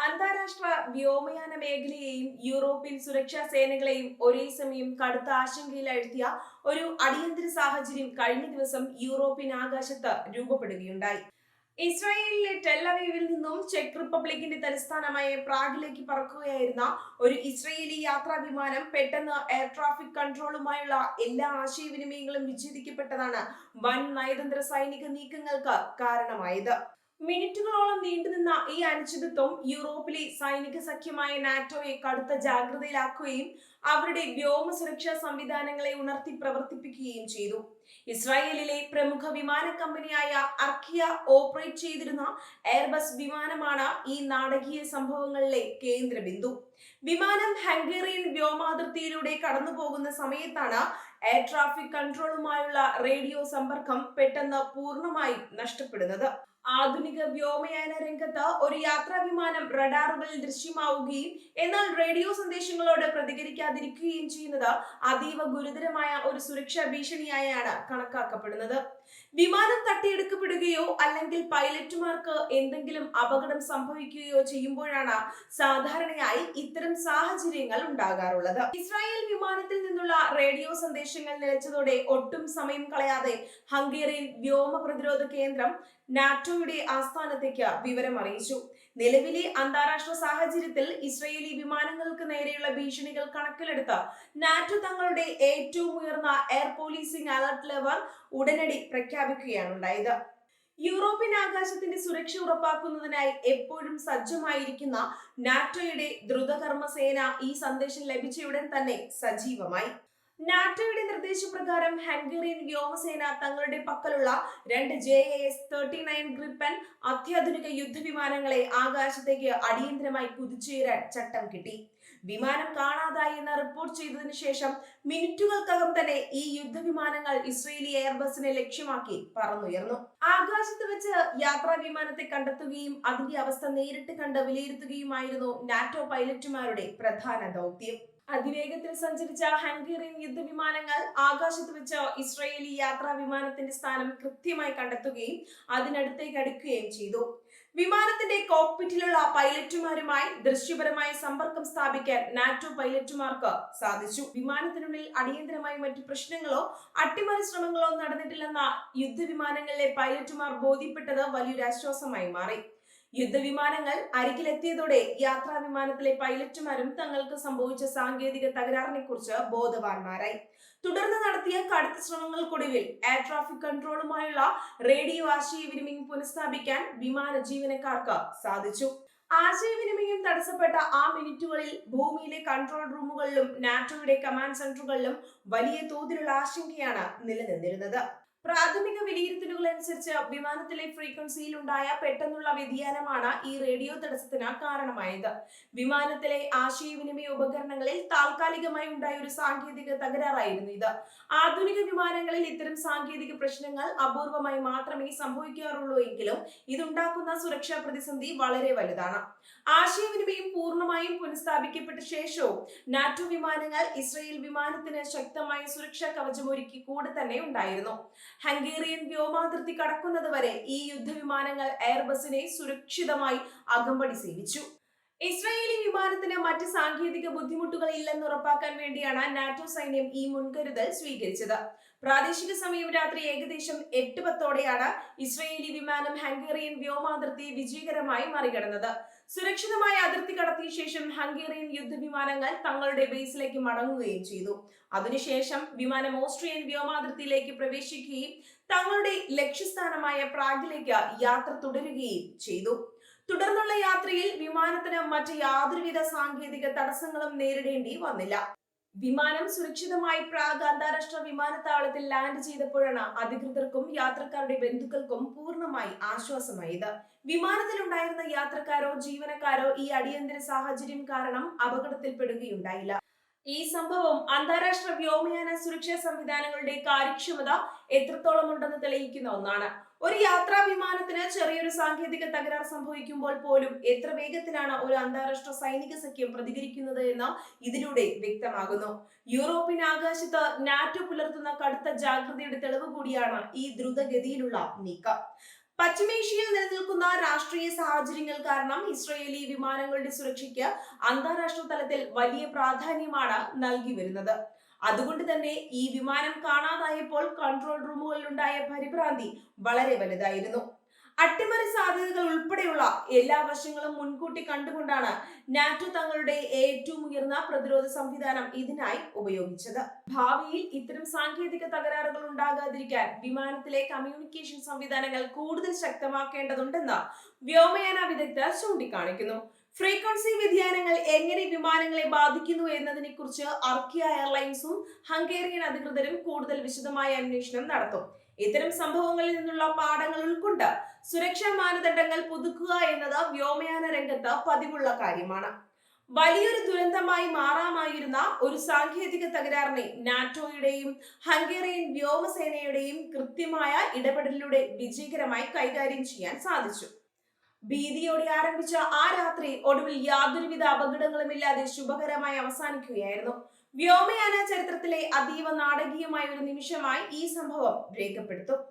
അന്താരാഷ്ട്ര വ്യോമയാന മേഖലയെയും യൂറോപ്യൻ സുരക്ഷാ സേനകളെയും ഒരേ സമയം കടുത്ത ആശങ്കയിലാഴ്ത്തിയ ഒരു അടിയന്തര സാഹചര്യം കഴിഞ്ഞ ദിവസം യൂറോപ്യൻ ആകാശത്ത് രൂപപ്പെടുകയുണ്ടായി. ഇസ്രായേലിലെ ടെൽ-അവീവിൽ നിന്നും ചെക്ക് റിപ്പബ്ലിക്കിന്റെ തലസ്ഥാനമായ പ്രാഗിലേക്ക് പറക്കുകയായിരുന്ന ഒരു ഇസ്രായേലി യാത്രാ വിമാനം പെട്ടെന്ന് എയർ ട്രാഫിക് കൺട്രോളുമായുള്ള എല്ലാ ആശയവിനിമയങ്ങളും വിച്ഛേദിക്കപ്പെട്ടതാണ് വൻ നയതന്ത്ര സൈനിക നീക്കങ്ങൾക്ക് കാരണമായത്. മിനിറ്റുകളോളം നീണ്ടുനിന്ന ഈ അനിശ്ചിതത്വം യൂറോപ്പിലെ സൈനിക സഖ്യമായ നാറ്റോയെ കടുത്ത ജാഗ്രതയിലാക്കുകയും അവരുടെ വ്യോമ സുരക്ഷാ സംവിധാനങ്ങളെ ഉണർത്തി പ്രവർത്തിപ്പിക്കുകയും ചെയ്തു. ഇസ്രായേലിലെ പ്രമുഖ വിമാന കമ്പനിയായ അർക്കിയ ഓപ്പറേറ്റ് ചെയ്തിരുന്ന എയർബസ് വിമാനമാണ് ഈ നാടകീയ സംഭവങ്ങളിലെ കേന്ദ്രബിന്ദു. വിമാനം ഹംഗേറിയൻ വ്യോമാതിർത്തിയിലൂടെ കടന്നുപോകുന്ന സമയത്താണ് എയർ ട്രാഫിക് കൺട്രോളുമായുള്ള റേഡിയോ സമ്പർക്കം പെട്ടെന്ന് പൂർണ്ണമായും നഷ്ടപ്പെടുന്നത്. ആധുനിക വ്യോമയാന രംഗത്ത് ഒരു യാത്രാ വിമാനം റഡാറുകളിൽ ദൃശ്യമാവുകയും എന്നാൽ റേഡിയോ സന്ദേശങ്ങളോട് പ്രതികരിക്കാതിരിക്കുകയും ചെയ്യുന്നത് അതീവ ഗുരുതരമായ ഒരു സുരക്ഷാ ഭീഷണിയായാണ് കണക്കാക്കപ്പെടുന്നത്. വിമാനം തട്ടിയെടുക്കപ്പെടുകയോ അല്ലെങ്കിൽ പൈലറ്റുമാർക്ക് എന്തെങ്കിലും അപകടം സംഭവിക്കുകയോ ചെയ്യുമ്പോഴാണ് സാധാരണയായി ഇത്തരം സാഹചര്യങ്ങൾ ഉണ്ടാകാറുള്ളത്. ഇസ്രായേൽ വിമാനത്തിൽ നിന്നുള്ള റേഡിയോ സന്ദേശങ്ങൾ നിലച്ചതോടെ ഒട്ടും സമയം കളയാതെ ഹംഗേറിയൻ വ്യോമ പ്രതിരോധ കേന്ദ്രം നാറ്റോയുടെ ആസ്ഥാനത്തേക്ക് വിവരം അറിയിച്ചു. നിലവിലെ അന്താരാഷ്ട്ര സാഹചര്യത്തിൽ ഇസ്രായേലി വിമാനങ്ങൾക്ക് നേരെയുള്ള ഭീഷണികൾ കണക്കിലെടുത്ത് നാറ്റോ തങ്ങളുടെ ഏറ്റവും ഉയർന്ന എയർ പോലീസിംഗ് അലർട്ട് ലെവൽ ഉടനടി പ്രഖ്യാപിക്കുകയാണുണ്ടായത്. യൂറോപ്യൻ ആകാശത്തിന്റെ സുരക്ഷ ഉറപ്പാക്കുന്നതിനായി എപ്പോഴും സജ്ജമായിരിക്കുന്ന നാറ്റോയുടെ ദ്രുതകർമ്മ സേന ഈ സന്ദേശം ലഭിച്ചയുടൻ തന്നെ സജീവമായി. നാറ്റോയുടെ നിർദ്ദേശപ്രകാരം ഹംഗേറിയൻ വ്യോമസേന തങ്ങളുടെ പക്കലുള്ള 2 JAS-39 ഗ്രിപ്പൻ അത്യാധുനിക യുദ്ധവിമാനങ്ങളെ ആകാശത്തേക്ക് അടിയന്തരമായി കുതിച്ചുയരാൻ ചട്ടം കിട്ടി. വിമാനം കാണാതായി എന്ന് റിപ്പോർട്ട് ചെയ്തതിനു ശേഷം മിനിറ്റുകൾക്കകം തന്നെ ഈ യുദ്ധവിമാനങ്ങൾ ഇസ്രയേലി എയർബസിനെ ലക്ഷ്യമാക്കി പറന്നുയർന്നു. ആകാശത്ത് വെച്ച് യാത്രാ വിമാനത്തെ കണ്ടെത്തുകയും അതിന്റെ അവസ്ഥ നേരിട്ട് കണ്ട് വിലയിരുത്തുകയുമായിരുന്നു നാറ്റോ പൈലറ്റുമാരുടെ പ്രധാന ദൗത്യം. അതിവേഗത്തിൽ സഞ്ചരിച്ച ഹംഗേറിയൻ യുദ്ധവിമാനങ്ങൾ ആകാശത്ത് വെച്ച് ഇസ്രായേലി യാത്രാ വിമാനത്തിന്റെ സ്ഥാനം കൃത്യമായി കണ്ടെത്തുകയും അതിനടുത്തേക്ക് അടുക്കുകയും ചെയ്തു. വിമാനത്തിന്റെ കോക്പിറ്റിലുള്ള പൈലറ്റുമാരുമായി ദൃശ്യപരമായ സമ്പർക്കം സ്ഥാപിക്കാൻ നാറ്റോ പൈലറ്റുമാർക്ക് സാധിച്ചു. വിമാനത്തിനുള്ളിൽ അടിയന്തരമായി മറ്റു പ്രശ്നങ്ങളോ അട്ടിമറി ശ്രമങ്ങളോ നടന്നിട്ടില്ലെന്ന യുദ്ധവിമാനങ്ങളിലെ പൈലറ്റുമാർ ബോധ്യപ്പെട്ടത് വലിയൊരു ആശ്വാസമായി മാറി. യുദ്ധവിമാനങ്ങൾ അരികിലെത്തിയതോടെ യാത്രാ വിമാനത്തിലെ പൈലറ്റുമാരും തങ്ങൾക്ക് സംഭവിച്ച സാങ്കേതിക തകരാറിനെ കുറിച്ച് ബോധവാന്മാരായി. തുടർന്ന് നടത്തിയ കടുത്ത ശ്രമങ്ങൾക്കൊടുവിൽ എയർ ട്രാഫിക് കൺട്രോളുമായുള്ള റേഡിയോ ആശയവിനിമയം പുനഃസ്ഥാപിക്കാൻ വിമാന ജീവനക്കാർക്ക് സാധിച്ചു. ആശയവിനിമയം തടസ്സപ്പെട്ട ആ മിനിറ്റുകളിൽ ഭൂമിയിലെ കൺട്രോൾ റൂമുകളിലും നാറ്റോയുടെ കമാൻഡ് സെന്ററുകളിലും വലിയ തോതിലുള്ള ആശങ്കയാണ് നിലനിന്നിരുന്നത്. പ്രാഥമിക വിലയിരുത്തലുകൾ അനുസരിച്ച് വിമാനത്തിലെ ഫ്രീക്വൻസിയിൽ ഉണ്ടായ പെട്ടെന്നുള്ള വ്യതിയാനമാണ് ഈ റേഡിയോ തടസ്സത്തിന് കാരണമായത്. വിമാനത്തിലെ ആശയവിനിമയ ഉപകരണങ്ങളിൽ താൽക്കാലികമായി ഉണ്ടായ ഒരു സാങ്കേതിക തകരാറായിരുന്നു ഇത്. ആധുനിക വിമാനങ്ങളിൽ ഇത്തരം സാങ്കേതിക പ്രശ്നങ്ങൾ അപൂർവമായി മാത്രമേ സംഭവിക്കാറുള്ളൂ എങ്കിലും ഇതുണ്ടാക്കുന്ന സുരക്ഷാ പ്രതിസന്ധി വളരെ വലുതാണ്. ആശയവിനിമയം പൂർണ്ണമായും പുനഃസ്ഥാപിക്കപ്പെട്ട ശേഷവും നാറ്റോ വിമാനങ്ങൾ ഇസ്രായേൽ വിമാനത്തിന് ശക്തമായ സുരക്ഷാ കവചമൊരുക്കി കൂടെ തന്നെ ഉണ്ടായിരുന്നു. ഹംഗേറിയൻ വ്യോമാതിർത്തി കടക്കുന്നത് വരെ ഈ യുദ്ധവിമാനങ്ങൾ എയർബസിനെ സുരക്ഷിതമായി അകമ്പടി സേവിച്ചു. ഇസ്രായേലി വിമാനത്തിന് മറ്റ് സാങ്കേതിക ബുദ്ധിമുട്ടുകൾ ഇല്ലെന്ന് ഉറപ്പാക്കാൻ വേണ്ടിയാണ് നാറ്റോ സൈന്യം ഈ മുൻകരുതൽ സ്വീകരിച്ചത്. പ്രാദേശിക സമയം രാത്രി ഏകദേശം 8:10 ഇസ്രായേലി വിമാനം ഹംഗേറിയൻ വ്യോമാതിർത്തി വിജയകരമായി മറികടന്നത്. സുരക്ഷിതമായ അതിർത്തി കടത്തിയ ശേഷം ഹംഗേറിയൻ യുദ്ധവിമാനങ്ങൾ തങ്ങളുടെ ബേസിലേക്ക് മടങ്ങുകയും ചെയ്തു. അതിനുശേഷം വിമാനം ഓസ്ട്രിയൻ വ്യോമാതിർത്തിയിലേക്ക് പ്രവേശിക്കുകയും തങ്ങളുടെ ലക്ഷ്യസ്ഥാനമായ പ്രാഗിലേക്ക് യാത്ര തുടരുകയും ചെയ്തു. തുടർന്നുള്ള യാത്രയിൽ വിമാനത്തിന് മറ്റ് യാതൊരുവിധ സാങ്കേതിക തടസ്സങ്ങളും നേരിടേണ്ടി വന്നില്ല. വിമാനം സുരക്ഷിതമായി പ്രാഗ് അന്താരാഷ്ട്ര വിമാനത്താവളത്തിൽ ലാൻഡ് ചെയ്തപ്പോഴാണ് അധികൃതർക്കും യാത്രക്കാരുടെ ബന്ധുക്കൾക്കും പൂർണ്ണമായി ആശ്വാസമായത്. വിമാനത്തിലുണ്ടായിരുന്ന യാത്രക്കാരോ ജീവനക്കാരോ ഈ അടിയന്തര സാഹചര്യം കാരണം അപകടത്തിൽപ്പെടുകയുണ്ടായില്ല. ഈ സംഭവം അന്താരാഷ്ട്ര വ്യോമയാന സുരക്ഷാ സംവിധാനങ്ങളുടെ കാര്യക്ഷമത എത്രത്തോളം ഉണ്ടെന്ന് തെളിയിക്കുന്ന ഒന്നാണ്. ഒരു യാത്രാ വിമാനത്തിന് ചെറിയൊരു സാങ്കേതിക തകരാർ സംഭവിക്കുമ്പോൾ പോലും എത്ര വേഗത്തിലാണ് ഒരു അന്താരാഷ്ട്ര സൈനിക സഖ്യം പ്രതികരിക്കുന്നത് എന്ന് ഇതിലൂടെ വ്യക്തമാകുന്നു. യൂറോപ്യൻ ആകാശത്ത് നാറ്റോ പുലർത്തുന്ന കടുത്ത ജാഗ്രതയുടെ തെളിവ് കൂടിയാണ് ഈ ദ്രുതഗതിയിലുള്ള നീക്കം. പശ്ചിമേഷ്യയിൽ നിലനിൽക്കുന്ന രാഷ്ട്രീയ സാഹചര്യങ്ങൾ കാരണം ഇസ്രയേലി വിമാനങ്ങളുടെ സുരക്ഷയ്ക്ക് അന്താരാഷ്ട്ര തലത്തിൽ വലിയ പ്രാധാന്യമാണ് നൽകി വരുന്നത്. അതുകൊണ്ട് തന്നെ ഈ വിമാനം കാണാതായപ്പോൾ കൺട്രോൾ റൂമുകളിലുണ്ടായ പരിഭ്രാന്തി വളരെ വലുതായിരുന്നു. അട്ടിമറി സാധ്യതകൾ ഉൾപ്പെടെയുള്ള എല്ലാ വശങ്ങളും മുൻകൂട്ടി കണ്ടുകൊണ്ടാണ് നാറ്റോ തങ്ങളുടെ ഏറ്റവും ഉയർന്ന പ്രതിരോധ സംവിധാനം ഇതിനായി ഉപയോഗിച്ചത്. ഭാവിയിൽ ഇത്തരം സാങ്കേതിക തകരാറുകൾ ഉണ്ടാകാതിരിക്കാൻ വിമാനത്തിലെ കമ്മ്യൂണിക്കേഷൻ സംവിധാനങ്ങൾ കൂടുതൽ ശക്തമാക്കേണ്ടതുണ്ടെന്ന് വ്യോമയാന വിദഗ്ധർ ചൂണ്ടിക്കാണിക്കുന്നു. ഫ്രീക്വൻസി വ്യതിയാനങ്ങൾ എങ്ങനെ വിമാനങ്ങളെ ബാധിക്കുന്നു എന്നതിനെ കുറിച്ച് അർക്കിയ എയർലൈൻസും ഹംഗേറിയൻ അധികൃതരും കൂടുതൽ വിശദമായ അന്വേഷണം നടത്തും. ഇത്തരം സംഭവങ്ങളിൽ നിന്നുള്ള പാഠങ്ങൾ ഉൾക്കൊണ്ട് സുരക്ഷാ മാനദണ്ഡങ്ങൾ പുതുക്കുക എന്നത് വ്യോമയാന രംഗത്ത് പതിവുള്ള കാര്യമാണ്. വലിയൊരു ദുരന്തമായി മാറാമായിരുന്ന ഒരു സാങ്കേതിക തകരാറിനെ നാറ്റോയുടെയും ഹംഗേറിയൻ വ്യോമസേനയുടെയും കൃത്യമായ ഇടപെടലിലൂടെ വിജയകരമായി കൈകാര്യം ചെയ്യാൻ സാധിച്ചു. ഭീതിയോടെ ആരംഭിച്ച ആ രാത്രി ഒടുവിൽ യാതൊരുവിധ അപകടങ്ങളുമില്ലാതെ ശുഭകരമായി അവസാനിക്കുകയായിരുന്നു. വ്യോമയാന ചരിത്രത്തിലെ അതീവ നാടകീയമായ ഒരു നിമിഷമായി ഈ സംഭവം രേഖപ്പെടുത്തും.